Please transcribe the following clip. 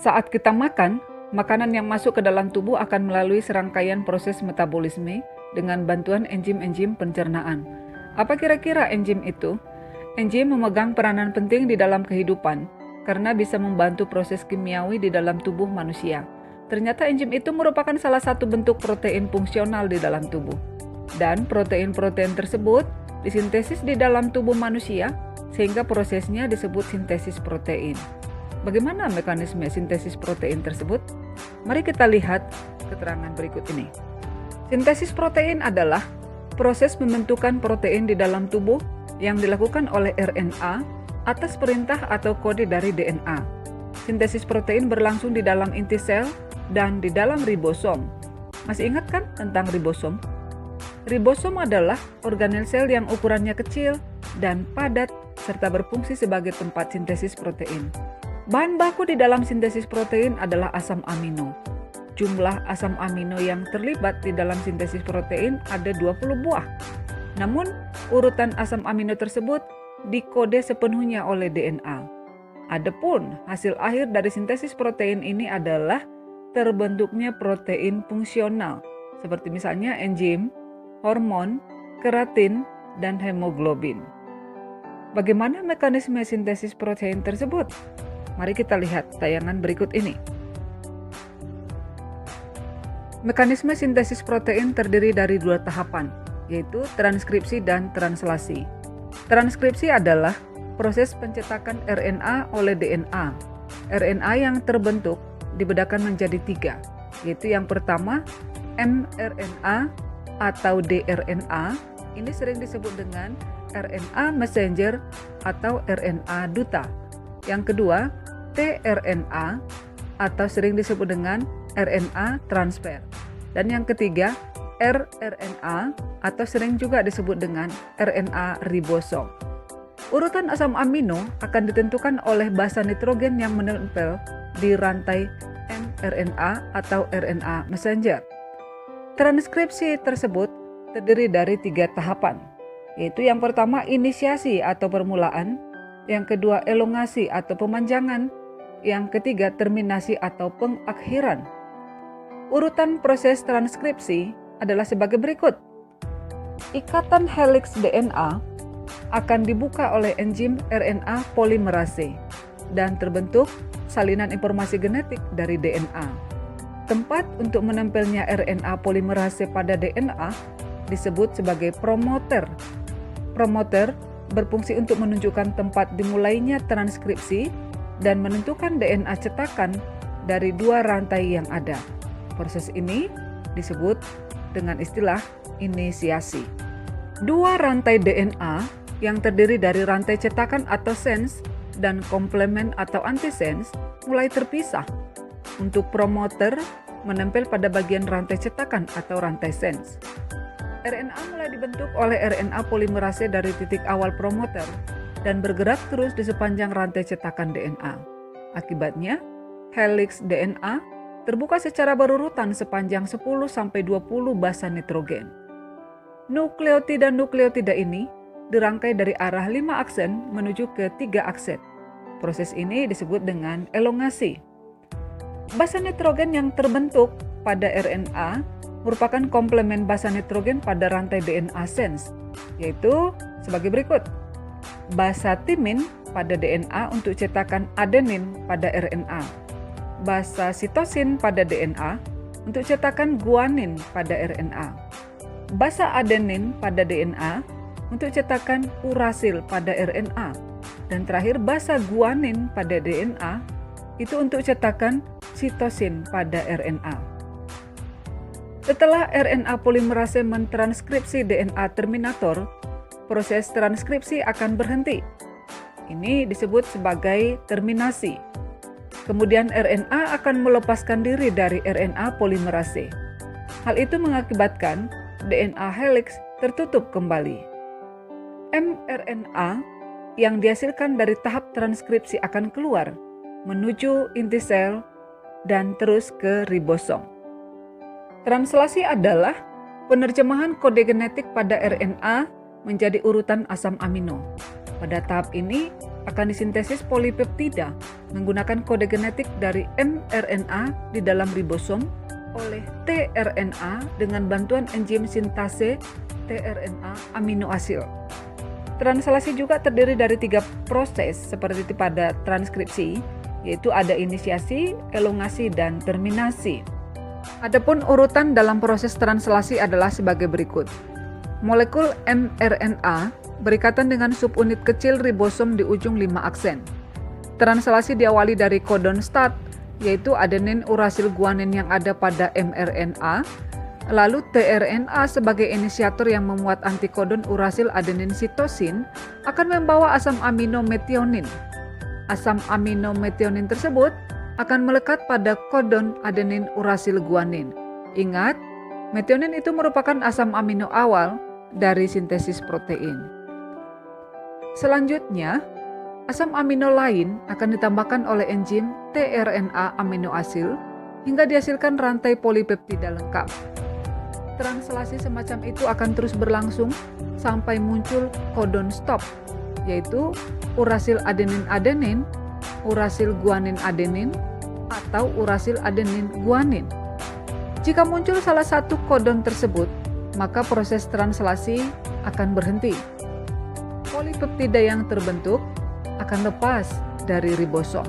Saat kita makan, makanan yang masuk ke dalam tubuh akan melalui serangkaian proses metabolisme dengan bantuan enzim-enzim pencernaan. Apa kira-kira enzim itu? Enzim memegang peranan penting di dalam kehidupan karena bisa membantu proses kimiawi di dalam tubuh manusia. Ternyata enzim itu merupakan salah satu bentuk protein fungsional di dalam tubuh. Dan protein-protein tersebut disintesis di dalam tubuh manusia sehingga prosesnya disebut sintesis protein. Bagaimana mekanisme sintesis protein tersebut? Mari kita lihat keterangan berikut ini. Sintesis protein adalah proses pembentukan protein di dalam tubuh yang dilakukan oleh RNA atas perintah atau kode dari DNA. Sintesis protein berlangsung di dalam inti sel dan di dalam ribosom. Masih ingat kan tentang ribosom? Ribosom adalah organel sel yang ukurannya kecil dan padat serta berfungsi sebagai tempat sintesis protein. Bahan baku di dalam sintesis protein adalah asam amino. Jumlah asam amino yang terlibat di dalam sintesis protein ada 20 buah. Namun, urutan asam amino tersebut dikode sepenuhnya oleh DNA. Adapun hasil akhir dari sintesis protein ini adalah terbentuknya protein fungsional, seperti misalnya enzim, hormon, keratin, dan hemoglobin. Bagaimana mekanisme sintesis protein tersebut? Mari kita lihat tayangan berikut ini. Mekanisme sintesis protein terdiri dari dua tahapan, yaitu transkripsi dan translasi. Transkripsi adalah proses pencetakan RNA oleh DNA. RNA yang terbentuk dibedakan menjadi 3, yaitu yang pertama mRNA atau dRNA. Ini sering disebut dengan RNA messenger atau RNA duta. Yang kedua, tRNA atau sering disebut dengan RNA transfer. Dan yang ketiga, rRNA atau sering juga disebut dengan RNA ribosom. Urutan asam amino akan ditentukan oleh basa nitrogen yang menempel di rantai mRNA atau RNA messenger. Transkripsi tersebut terdiri dari 3 tahapan, yaitu yang pertama inisiasi atau permulaan, yang kedua elongasi atau pemanjangan, yang ketiga terminasi atau pengakhiran. Urutan proses transkripsi adalah sebagai berikut. Ikatan heliks DNA akan dibuka oleh enzim RNA polimerase dan terbentuk salinan informasi genetik dari DNA. Tempat untuk menempelnya RNA polimerase pada DNA disebut sebagai promoter. Promoter berfungsi untuk menunjukkan tempat dimulainya transkripsi dan menentukan DNA cetakan dari 2 rantai yang ada. Proses ini disebut dengan istilah inisiasi. 2 rantai DNA yang terdiri dari rantai cetakan atau sense dan komplemen atau antisense mulai terpisah. Untuk promoter menempel pada bagian rantai cetakan atau rantai sense. RNA mulai dibentuk oleh RNA polimerase dari titik awal promoter dan bergerak terus di sepanjang rantai cetakan DNA. Akibatnya, heliks DNA terbuka secara berurutan sepanjang 10-20 basa nitrogen. Nukleotida ini dirangkai dari arah 5 aksen menuju ke 3 aksen. Proses ini disebut dengan elongasi. Basa nitrogen yang terbentuk pada RNA merupakan komplemen basa nitrogen pada rantai DNA sense, yaitu sebagai berikut. Basa timin pada DNA untuk cetakan adenin pada RNA. Basa sitosin pada DNA untuk cetakan guanin pada RNA. Basa adenin pada DNA untuk cetakan urasil pada RNA. Dan terakhir basa guanin pada DNA itu untuk cetakan sitosin pada RNA. Setelah RNA polimerase mentranskripsi DNA terminator, proses transkripsi akan berhenti. Ini disebut sebagai terminasi. Kemudian RNA akan melepaskan diri dari RNA polimerase. Hal itu mengakibatkan DNA heliks tertutup kembali. mRNA yang dihasilkan dari tahap transkripsi akan keluar, menuju inti sel, dan terus ke ribosom. Translasi adalah penerjemahan kode genetik pada RNA menjadi urutan asam amino. Pada tahap ini, akan disintesis polipeptida menggunakan kode genetik dari mRNA di dalam ribosom oleh tRNA dengan bantuan enzim sintase tRNA aminoasil. Translasi juga terdiri dari 3 proses seperti pada transkripsi, yaitu ada inisiasi, elongasi, dan terminasi. Adapun urutan dalam proses translasi adalah sebagai berikut. Molekul mRNA berikatan dengan subunit kecil ribosom di ujung 5 aksen. Translasi diawali dari kodon start, yaitu adenin urasil guanin yang ada pada mRNA, lalu tRNA sebagai inisiator yang memuat antikodon urasil adenin sitosin akan membawa asam amino metionin. Asam amino metionin tersebut akan melekat pada kodon adenin urasil guanin. Ingat, metionin itu merupakan asam amino awal dari sintesis protein. Selanjutnya, asam amino lain akan ditambahkan oleh enzim tRNA aminoasil hingga dihasilkan rantai polipeptida lengkap. Translasi semacam itu akan terus berlangsung sampai muncul kodon stop, yaitu urasil adenin-adenin, urasil guanin-adenin, atau urasil adenin-guanin. Jika muncul salah satu kodon tersebut, maka proses translasi akan berhenti. Polipeptida yang terbentuk akan lepas dari ribosom.